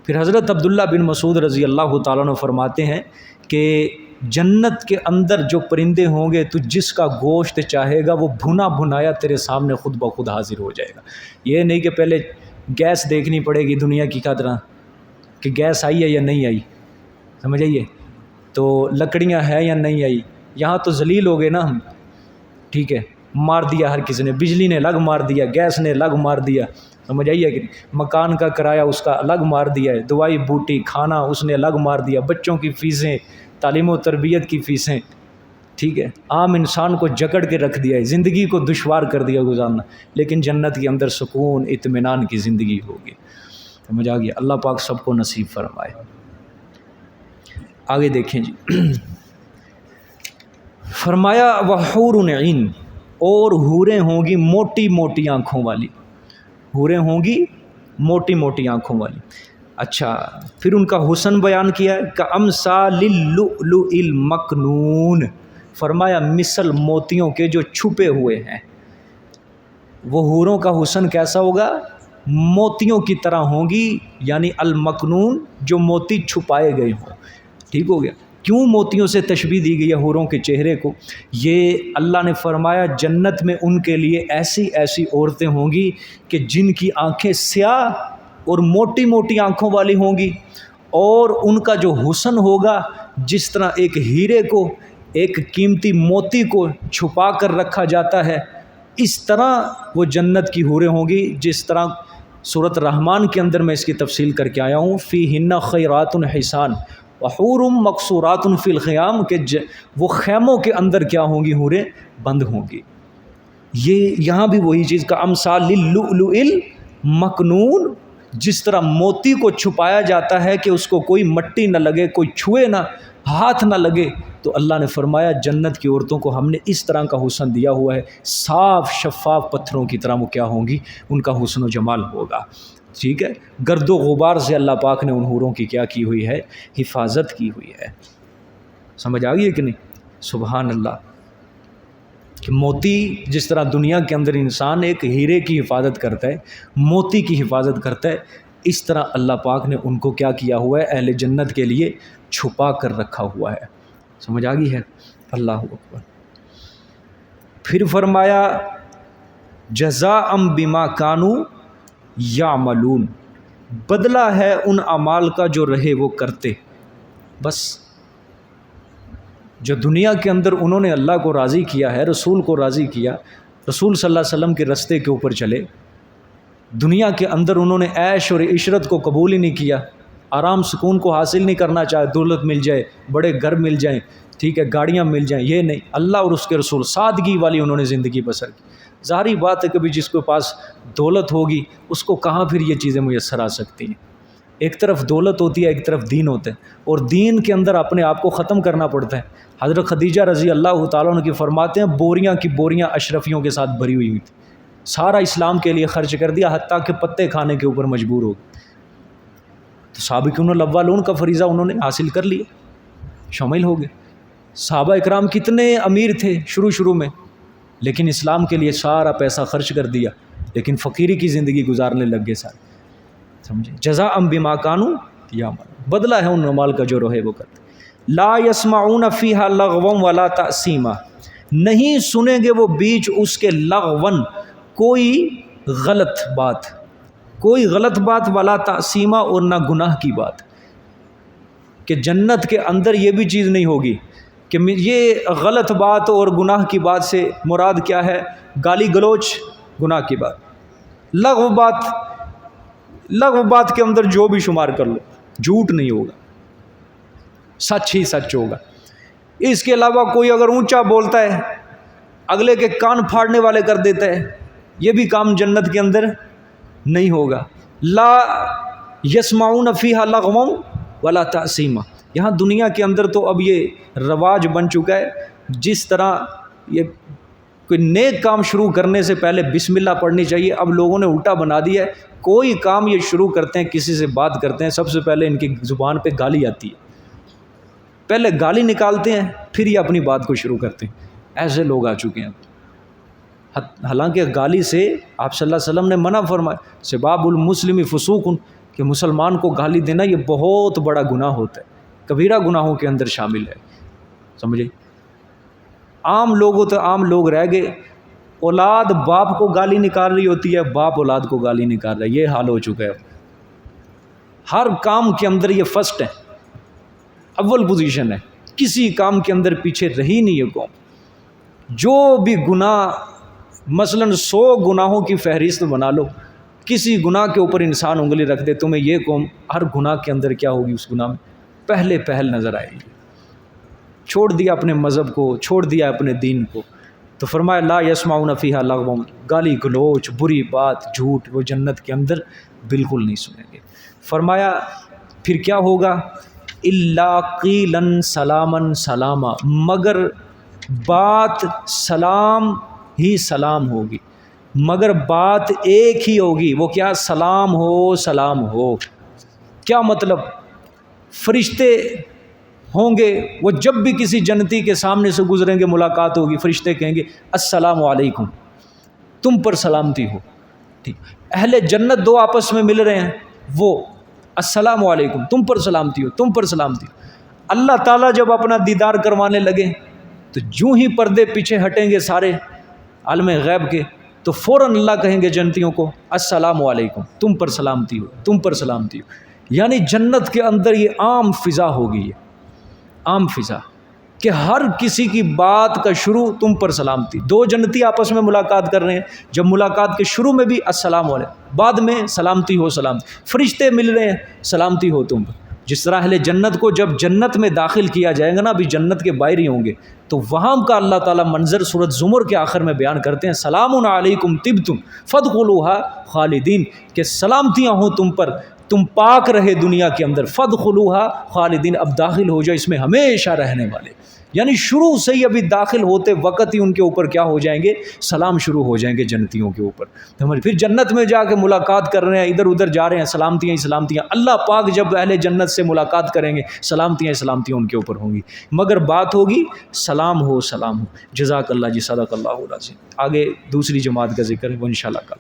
پھر حضرت عبداللہ بن مسعود رضی اللہ تعالیٰ عنہ فرماتے ہیں کہ جنت کے اندر جو پرندے ہوں گے تو جس کا گوشت چاہے گا وہ بھنا بھنایا تیرے سامنے خود بخود حاضر ہو جائے گا. یہ نہیں کہ پہلے گیس دیکھنی پڑے گی دنیا کی طرح کہ گیس آئی ہے یا نہیں آئی, سمجھ آئیے, تو لکڑیاں ہیں یا نہیں آئی. یہاں تو ذلیل ہو گئے نا ہم, ٹھیک ہے, مار دیا ہر کسی نے, بجلی نے الگ مار دیا, گیس نے الگ مار دیا, سمجھ آئیے کہ مکان کا کرایہ اس کا الگ مار دیا ہے, دوائی بوٹی کھانا اس نے الگ مار دیا, بچوں کی فیسیں, تعلیم و تربیت کی فیسیں, ٹھیک ہے, عام انسان کو جکڑ کے رکھ دیا ہے, زندگی کو دشوار کر دیا گزارنا. لیکن جنت کے اندر سکون اطمینان کی زندگی ہوگی. سمجھ آ گیا؟ اللہ پاک سب کو نصیب فرمائے. آگے دیکھیں جی, فرمایا وحور عین, اور حوریں ہوں گی موٹی موٹی آنکھوں والی, حوریں ہوں گی موٹی موٹی آنکھوں والی. اچھا, پھر ان کا حسن بیان کیا ہے, کامثال اللؤلؤ المکنون, فرمایا مثل موتیوں کے جو چھپے ہوئے ہیں. وہ حوروں کا حسن کیسا ہوگا؟ موتیوں کی طرح ہوں گی, یعنی المکنون جو موتی چھپائے گئے ہوں. ٹھیک ہو گیا؟ کیوں موتیوں سے تشبیہ دی گئی ہے حوروں کے چہرے کو؟ یہ اللہ نے فرمایا جنت میں ان کے لیے ایسی ایسی عورتیں ہوں گی کہ جن کی آنکھیں سیاہ اور موٹی موٹی آنکھوں والی ہوں گی, اور ان کا جو حسن ہوگا جس طرح ایک ہیرے کو, ایک قیمتی موتی کو چھپا کر رکھا جاتا ہے, اس طرح وہ جنت کی حوریں ہوں گی. جس طرح سورۃ رحمان کے اندر میں اس کی تفصیل کر کے آیا ہوں, فیہن خیرات حسان وحور مقصورات فی الخیام, کہ وہ خیموں کے اندر کیا ہوں گی؟ حوریں بند ہوں گی. یہ یہاں بھی وہی چیز, کا امثال اللؤلؤ المکنون, جس طرح موتی کو چھپایا جاتا ہے کہ اس کو کوئی مٹی نہ لگے, کوئی چھوئے نہ, ہاتھ نہ لگے, تو اللہ نے فرمایا جنت کی عورتوں کو ہم نے اس طرح کا حسن دیا ہوا ہے, صاف شفاف پتھروں کی طرح وہ کیا ہوں گی؟ ان کا حسن و جمال ہوگا. ٹھیک ہے, گرد و غبار سے اللہ پاک نے ان حوروں کی کیا کی ہوئی ہے؟ حفاظت کی ہوئی ہے. سمجھ آ گئی ہے کہ نہیں؟ سبحان اللہ. کہ موتی جس طرح دنیا کے اندر انسان ایک ہیرے کی حفاظت کرتا ہے, موتی کی حفاظت کرتا ہے, اس طرح اللہ پاک نے ان کو کیا کیا ہوا ہے؟ اہل جنت کے لیے چھپا کر رکھا ہوا ہے. سمجھ آ گئی ہے؟ اللہ اکبر. پھر فرمایا جزاء بما کانوا یعملون, بدلہ ہے ان اعمال کا جو رہے وہ کرتے. بس جو دنیا کے اندر انہوں نے اللہ کو راضی کیا ہے, رسول کو راضی کیا, رسول صلی اللہ علیہ وسلم کے رستے کے اوپر چلے, دنیا کے اندر انہوں نے عیش اور عشرت کو قبول ہی نہیں کیا, آرام سکون کو حاصل نہیں کرنا چاہے, دولت مل جائے, بڑے گھر مل جائیں, ٹھیک ہے, گاڑیاں مل جائیں, یہ نہیں, اللہ اور اس کے رسول, سادگی والی انہوں نے زندگی بسر کی. ظاہری بات ہے کبھی جس کے پاس دولت ہوگی اس کو کہاں پھر یہ چیزیں میسر آ سکتی ہیں. ایک طرف دولت ہوتی ہے, ایک طرف دین ہوتا ہے, اور دین کے اندر اپنے آپ کو ختم کرنا پڑتا ہے. حضرت خدیجہ رضی اللہ تعالیٰ عنہ کی فرماتے ہیں بوریاں کی بوریاں اشرفیوں کے ساتھ بھری ہوئی تھی, سارا اسلام کے لیے خرچ کر دیا, حتیٰ کہ پتے کھانے کے اوپر مجبور ہو گئے. تو سابقون الاولون کا فریضہ انہوں نے حاصل کر لیا, شامل ہو گئے. صحابہ اکرام کتنے امیر تھے شروع میں, لیکن اسلام کے لیے سارا پیسہ خرچ کر دیا, لیکن فقیری کی زندگی گزارنے لگ گئے سارے. سمجھے؟ جزاء بما کانوا یعملون, بدلہ ہے ان اعمال کا جو رہے وہ کرتے. لا یسمعون فیہا لغوا ولا تأثیما, نہیں سنیں گے وہ بیچ اس کے لغون, کوئی غلط بات, کوئی غلط بات, ولا تأثیما, اور نہ گناہ کی بات. کہ جنت کے اندر یہ بھی چیز نہیں ہوگی کہ یہ غلط بات اور گناہ کی بات سے مراد کیا ہے؟ گالی گلوچ گناہ کی بات, لغو بات, لغو بات کے اندر جو بھی شمار کر لو, جھوٹ نہیں ہوگا, سچ ہی سچ ہوگا. اس کے علاوہ کوئی اگر اونچا بولتا ہے اگلے کے کان پھاڑنے والے کر دیتا ہے, یہ بھی کام جنت کے اندر نہیں ہوگا. لا یسمعون فیہا لغوا ولا تأثیما. یہاں دنیا کے اندر تو اب یہ رواج بن چکا ہے, جس طرح یہ کوئی نیک کام شروع کرنے سے پہلے بسم اللہ پڑھنی چاہیے, اب لوگوں نے الٹا بنا دیا ہے. کوئی کام یہ شروع کرتے ہیں, کسی سے بات کرتے ہیں, سب سے پہلے ان کی زبان پہ گالی آتی ہے, پہلے گالی نکالتے ہیں پھر یہ اپنی بات کو شروع کرتے ہیں. ایسے لوگ آ چکے ہیں. حالانکہ گالی سے آپ صلی اللہ علیہ وسلم نے منع فرمایا, سباب المسلم فسوق, کہ مسلمان کو گالی دینا یہ بہت بڑا گناہ ہوتا ہے, کبیرہ گناہوں کے اندر شامل ہے. سمجھے؟ عام لوگوں تو عام لوگ رہ گئے، اولاد باپ کو گالی نکال رہی ہوتی ہے، باپ اولاد کو گالی نکال رہا ہے، یہ حال ہو چکا ہے۔ ہر کام کے اندر یہ فرسٹ ہے، اول پوزیشن ہے، کسی کام کے اندر پیچھے رہی نہیں ہے قوم۔ جو بھی گناہ، مثلاً 100 گناہوں کی فہرست بنا لو، کسی گناہ کے اوپر انسان انگلی رکھ دے، تمہیں یہ قوم ہر گناہ کے اندر کیا ہوگی، اس گناہ میں پہل نظر آئے گی۔ چھوڑ دیا اپنے مذہب کو، چھوڑ دیا اپنے دین کو، تو فرمایا لا یسمعون فیہا لغوا، گالی گلوچ، بری بات، جھوٹ، وہ جنت کے اندر بالکل نہیں سنیں گے۔ فرمایا پھر کیا ہوگا، الا قیلا سلاما سلاما، مگر بات سلام ہی سلام ہوگی، مگر بات ایک ہی ہوگی، وہ کیا، سلام ہو سلام ہو۔ کیا مطلب، فرشتے ہوں گے، وہ جب بھی کسی جنتی کے سامنے سے گزریں گے، ملاقات ہوگی، فرشتے کہیں گے السلام علیکم، تم پر سلامتی ہو۔ ٹھیک، اہل جنت دو آپس میں مل رہے ہیں، وہ السلام علیکم، تم پر سلامتی ہو، تم پر سلامتی ہو۔ اللہ تعالیٰ جب اپنا دیدار کروانے لگے تو جو ہی پردے پیچھے ہٹیں گے سارے عالم غیب کے، تو فوراً اللہ کہیں گے جنتیوں کو السلام علیکم، تم پر سلامتی ہو، تم پر سلامتی ہو۔ یعنی جنت کے اندر یہ عام فضا ہوگی، یہ عام فضا کہ ہر کسی کی بات کا شروع تم پر سلامتی۔ دو جنتی آپس میں ملاقات کر رہے ہیں، جب ملاقات کے شروع میں بھی السلام علیکم، بعد میں سلامتی ہو سلامتی، فرشتے مل رہے ہیں سلامتی ہو تم پر۔ جس طرح اہل جنت کو جب جنت میں داخل کیا جائے گا نا، ابھی جنت کے باہر ہی ہوں گے، تو وہاں کا اللہ تعالیٰ منظر سورۃ زمر کے آخر میں بیان کرتے ہیں سلام علیکم طبتم فادخلوها خالدین، کہ سلامتیاں ہوں تم پر، تم پاک رہے دنیا کے اندر، فادخلوها خالدین، اب داخل ہو جائے اس میں ہمیشہ رہنے والے۔ یعنی شروع سے ہی ابھی داخل ہوتے وقت ہی ان کے اوپر کیا ہو جائیں گے، سلام شروع ہو جائیں گے جنتیوں کے اوپر۔ پھر جنت میں جا کے ملاقات کر رہے ہیں، ادھر ادھر جا رہے ہیں، سلامتیاں ہی سلامتیاں۔ اللہ پاک جب اہل جنت سے ملاقات کریں گے، سلامتیاں ہی سلامتیاں ان کے اوپر ہوں گی، مگر بات ہوگی سلام ہو سلام ہو۔ جزاک اللہ جی، صدق اللہ العظیم۔ آگے دوسری جماعت کا ذکر ہے وہ انشاءاللہ کل۔